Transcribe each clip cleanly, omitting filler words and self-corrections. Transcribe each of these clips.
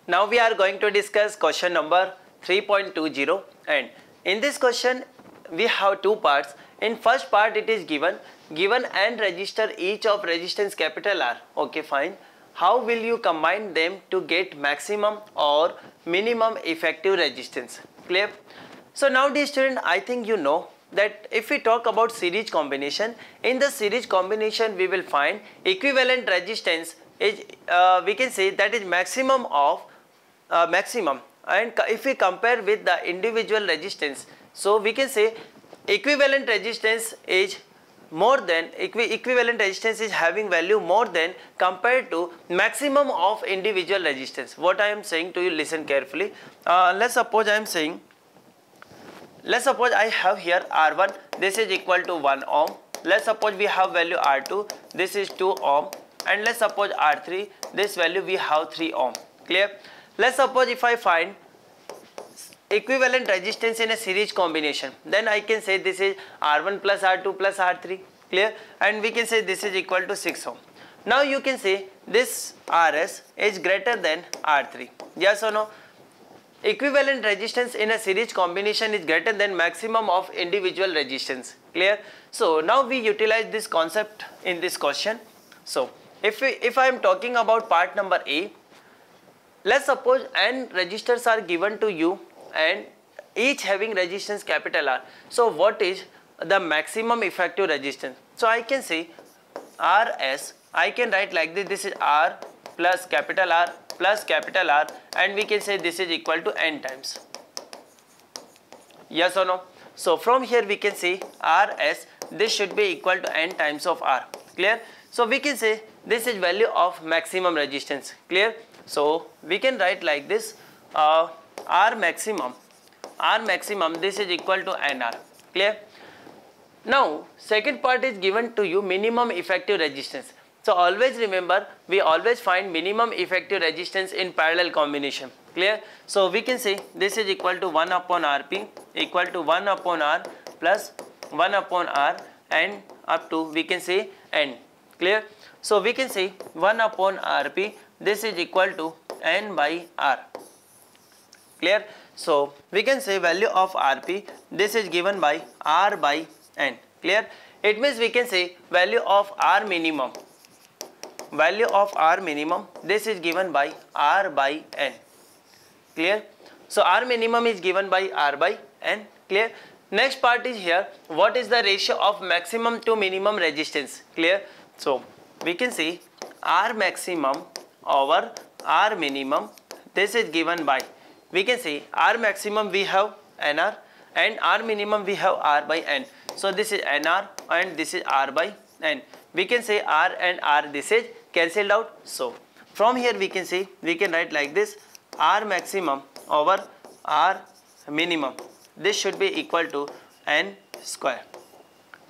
Now we are going to discuss question number 3.20, and in this question we have two parts. In first part it is given and register each of resistance capital R. Okay, fine. How will you combine them to get maximum or minimum effective resistance? Clear? So now dear student, I think you know that if we talk about series combination, in the series combination we will find equivalent resistance is we can say that is maximum of maximum, and if we compare with the individual resistance, so we can say equivalent resistance is more than equivalent resistance is having value more than compared to maximum of individual resistance. What I am saying to you, listen carefully. Let's suppose I am saying, let's suppose I have here R1, this is equal to 1 ohm. Let's suppose we have value R2, this is 2 ohm, and let's suppose R3, this value we have 3 ohm. Clear? Let's suppose if I find equivalent resistance in a series combination, then I can say this is R1 plus R2 plus R3. Clear? And we can say this is equal to 6 ohm. Now you can say this RS is greater than R3. Yes or no? Equivalent resistance in a series combination is greater than maximum of individual resistance. Clear? So now we utilize this concept in this question. So if I am talking about part number A, let's suppose n resistors are given to you and each having resistance capital R. So what is the maximum effective resistance? So I can say RS, I can write like this, this is R plus capital R plus capital R, and we can say this is equal to n times. Yes or no? So from here we can say RS, this should be equal to n times of R. Clear? So we can say this is value of maximum resistance. Clear? So we can write like this, R maximum, this is equal to NR. Clear? Now second part is given to you minimum effective resistance. So always remember, we always find minimum effective resistance in parallel combination. Clear? So we can say this is equal to 1 upon Rp equal to 1 upon R plus 1 upon R and up to we can say N. Clear? So we can say 1 upon Rp, this is equal to N by R. Clear? So we can say value of Rp, this is given by R by N. Clear? It means we can say value of R minimum, this is given by R by N. Clear? So R minimum is given by R by N. Clear? Next part is here, what is the ratio of maximum to minimum resistance? Clear? So we can say R maximum over R minimum, this is given by, we can say R maximum we have NR and R minimum we have R by N. So this is NR and this is R by N. We can say R and R, this is cancelled out. So from here we can say, we can write like this, R maximum over R minimum, this should be equal to N square.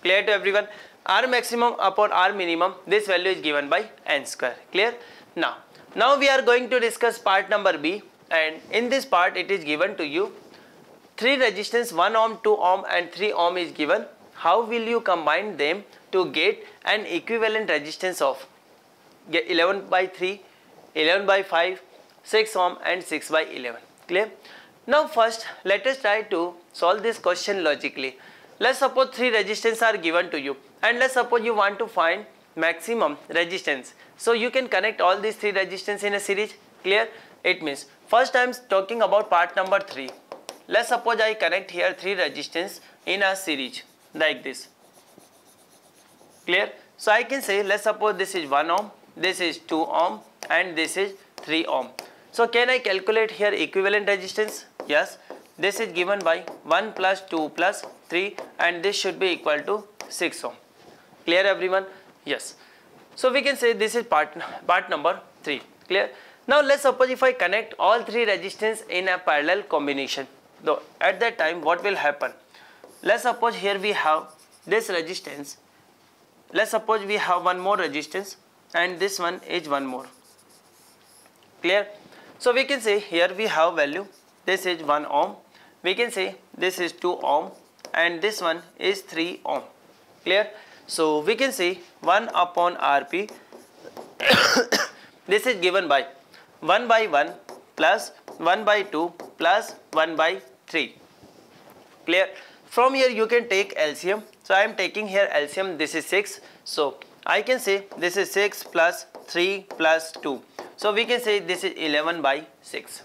Clear to everyone? R maximum upon R minimum, this value is given by N square. Clear? Now we are going to discuss part number B, and in this part it is given to you 3 resistance, 1 ohm, 2 ohm and 3 ohm is given. How will you combine them to get an equivalent resistance of 11 by 3, 11 by 5, 6 ohm and 6 by 11. Clear? Now first let us try to solve this question logically. Let's suppose 3 resistance are given to you, and let's suppose you want to find maximum resistance. So you can connect all these 3 resistance in a series. Clear? It means first I am talking about part number 3. Let's suppose I connect here 3 resistance in a series like this. Clear? So I can say, let's suppose this is 1 ohm, this is 2 ohm and this is 3 ohm. So can I calculate here equivalent resistance? Yes. This is given by 1 plus 2 plus 3 and this should be equal to 6 ohm. Clear everyone? Yes. So we can say this is part number 3. Clear? Now let's suppose if I connect all 3 resistance in a parallel combination. Though at that time what will happen? Let's suppose here we have this resistance. Let's suppose we have one more resistance and this one is one more. Clear? So we can say here we have value, this is 1 ohm, we can say this is 2 ohm and this one is 3 ohm. Clear? So we can say 1 upon Rp this is given by 1 by 1 plus 1 by 2 plus 1 by 3. Clear? From here you can take LCM. So I am taking here LCM. This is 6. So I can say this is 6 plus 3 plus 2. So we can say this is 11 by 6.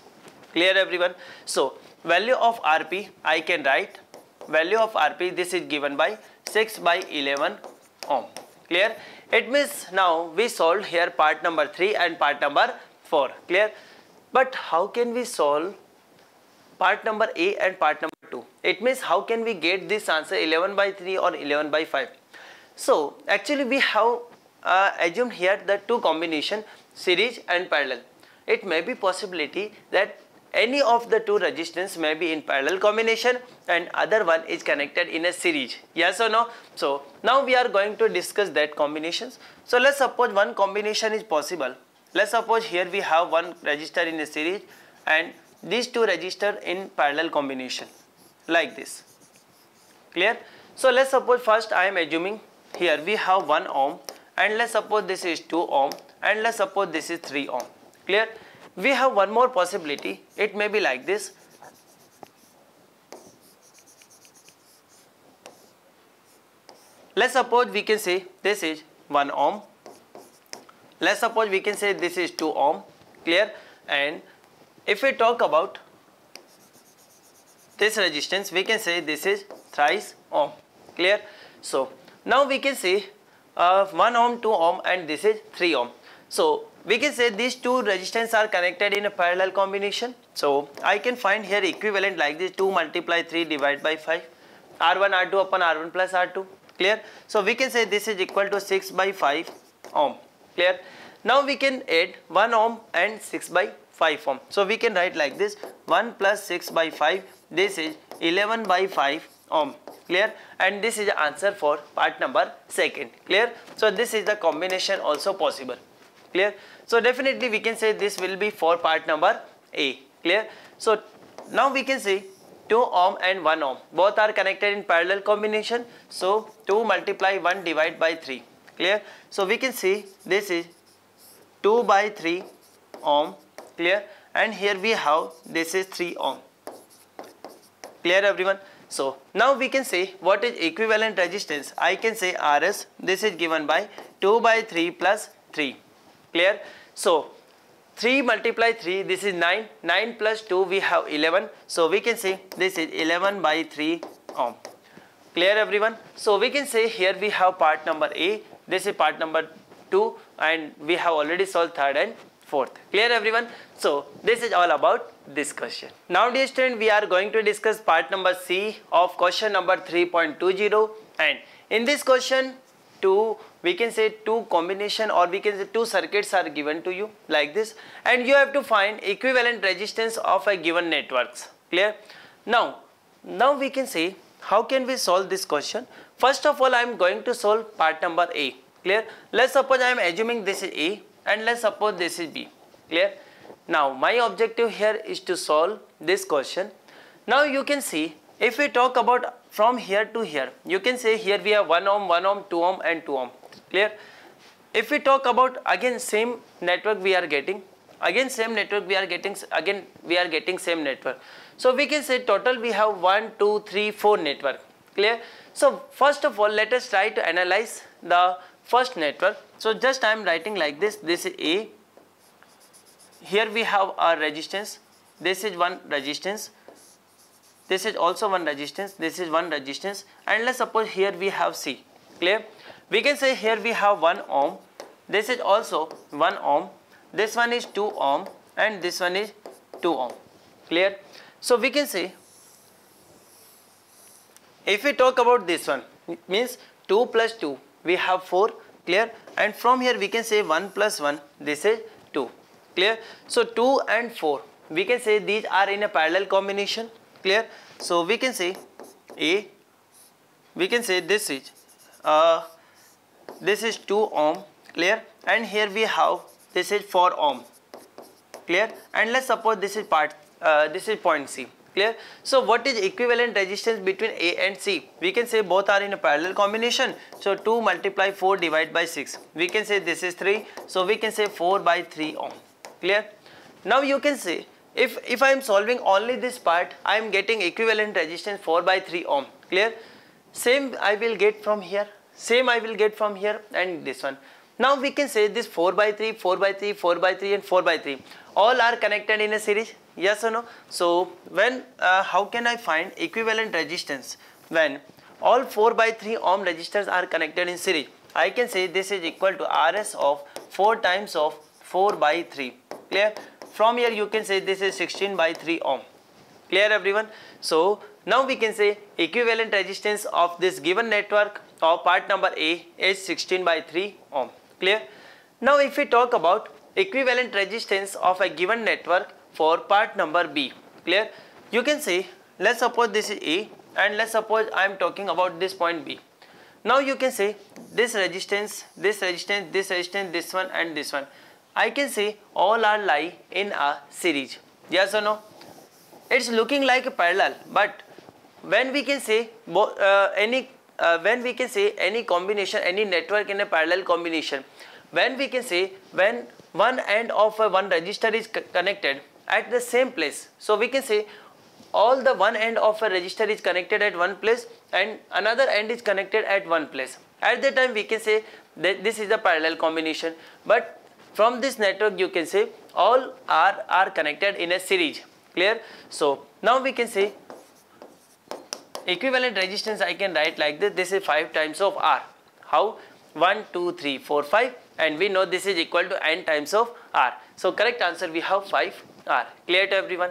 Clear everyone? So value of Rp I can write. Value of Rp, this is given by 6 by 11 ohm. Clear? It means now we solved here part number 3 and part number 4. Clear? But how can we solve part number A and part number 2? It means how can we get this answer 11 by 3 or 11 by 5? So actually we have assumed here the two combination, series and parallel. It may be possibility that any of the two resistance may be in parallel combination and other one is connected in a series. Yes or no? So now we are going to discuss that combinations. So let's suppose one combination is possible. Let's suppose here we have one resistor in a series and these two resistors in parallel combination like this. Clear? So let's suppose first I am assuming here we have 1 ohm and let's suppose this is 2 ohm and let's suppose this is 3 ohm. Clear? We have one more possibility. It may be like this. Let's suppose we can say this is 1 ohm. Let's suppose we can say this is 2 ohm. Clear? And if we talk about this resistance, we can say this is thrice ohm. Clear? So now we can say 1 ohm, 2 ohm and this is 3 ohm. So we can say these two resistance are connected in a parallel combination. So I can find here equivalent like this, 2 multiply 3 divided by 5, R1 R2 upon R1 plus R2. Clear? So we can say this is equal to 6 by 5 ohm. Clear? Now we can add 1 ohm and 6 by 5 ohm. So we can write like this, 1 plus 6 by 5, this is 11 by 5 ohm. Clear? And this is the answer for part number 2. Clear? So this is the combination also possible. Clear? So definitely we can say this will be for part number A. Clear? So now we can say 2 ohm and 1 ohm both are connected in parallel combination. So 2 multiply 1 divided by 3. Clear? So we can see this is 2 by 3 ohm. Clear? And here we have this is 3 ohm. Clear everyone? So now we can say what is equivalent resistance. I can say Rs, this is given by 2 by 3 plus 3. Clear? So 3 multiply 3, this is 9, 9 plus 2 we have 11. So we can say this is 11 by 3 ohm. Clear everyone? So we can say here we have part number A, this is part number 2 and we have already solved 3rd and 4th. Clear everyone? So this is all about this question. Now dear student, we are going to discuss part number C of question number 3.20, and in this question we can say two combination or we can say two circuits are given to you like this and you have to find equivalent resistance of a given networks. Clear? Now we can say how can we solve this question. First of all I am going to solve part number A. Clear? Let's suppose I am assuming this is A and let's suppose this is B. Clear? Now my objective here is to solve this question. Now you can see if we talk about from here to here, you can say here we have 1 ohm, 1 ohm, 2 ohm and 2 ohm. Clear? If we talk about again same network we are getting, again same network we are getting, again we are getting same network. So we can say total we have 1, 2, 3, 4 network. Clear? So first of all let us try to analyze the first network. So just I am writing like this, this is A. Here we have our resistance, this is one resistance, this is also one resistance, this is one resistance, and let's suppose here we have C. Clear? We can say here we have 1 ohm, this is also 1 ohm, this one is 2 ohm and this one is 2 ohm. Clear? So we can say if we talk about this one, it means 2 plus 2 we have 4. Clear? And from here we can say 1 plus 1, this is 2. Clear? So 2 and 4 we can say these are in a parallel combination. Clear? So we can say A, we can say this is 2 ohm. Clear? And here we have this is 4 ohm. Clear? And let's suppose this is point C. Clear? So what is equivalent resistance between A and C? We can say both are in a parallel combination. So 2 multiply 4 divided by 6. We can say this is 3. So we can say 4 by 3 ohm. Clear? Now you can say if I am solving only this part, I am getting equivalent resistance 4 by 3 ohm. Clear? Same I will get from here, same I will get from here, and this one. Now we can say this 4 by 3, 4 by 3, 4 by 3 and 4 by 3 all are connected in a series, yes or no? So when how can I find equivalent resistance when all 4 by 3 ohm resistors are connected in series? I can say this is equal to RS of 4 times of 4 by 3. Clear? From here you can say this is 16 by 3 ohm. Clear everyone? So now we can say equivalent resistance of this given network of part number A is 16 by 3 ohm. Clear? Now if we talk about equivalent resistance of a given network for part number B. Clear? You can say, let's suppose this is A and let's suppose I am talking about this point B. Now you can say this resistance, this resistance, this resistance, this one and this one. I can say all are lie in a series. Yes or no? It's looking like a parallel, but when we can say when we can say any combination, any network in a parallel combination, when we can say when one end of one resistor is connected at the same place, so we can say all the one end of a resistor is connected at one place and another end is connected at one place. At that time we can say that this is a parallel combination, but from this network you can say all are connected in a series. Clear? So now we can say equivalent resistance I can write like this. This is 5 times of R. How? 1, 2, 3, 4, 5, and we know this is equal to n times of R. So correct answer we have 5 R. Clear to everyone?